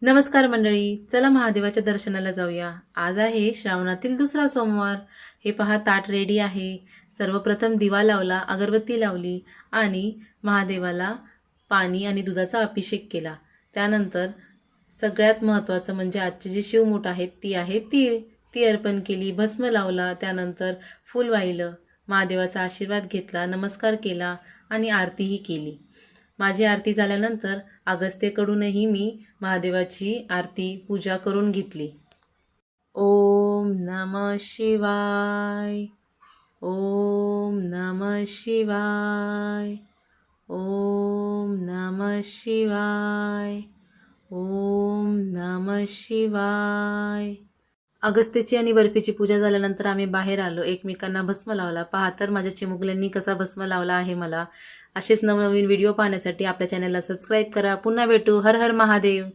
नमस्कार मंडळी, चला महादेवाच्या दर्शनाला जाऊया। आज आहे श्रावणातील दुसरा सोमवार। हे पहा, ताट रेडी आहे। सर्वप्रथम दिवा लावला, अगरबत्ती लावली आणि महादेवाला पाणी आणि दुधाचा अभिषेक केला। त्यानंतर सगळ्यात महत्त्वाचं म्हणजे आजचे जे शिवमूठ आहेत ती आहे तीळ, ती अर्पण केली, भस्म लावला, त्यानंतर फूल वाहिलं, महादेवाचा आशीर्वाद घेतला, नमस्कार केला आणि आरतीही केली। माझी आरती झाल्यानंतर अगस्त्येकडूनही मी महादेवाची आरती पूजा करून घेतली। ओम नमः शिवाय, ओम नमः शिवाय, ओम नमः शिवाय, ओम नमः शिवाय। अगस्त्याची आणि बर्फीची पूजा झाल्यानंतर आम्ही बाहेर आलो, एकमेकांना भस्म लावला। पहा तर माझ्या चिमुकल्यांनी कसा भस्म लावला आहे मला। असेच नवनवीन व्हिडिओ पाहण्यासाठी आपल्या चॅनलला सबस्क्राईब करा। पुन्हा भेटू। हर हर महादेव।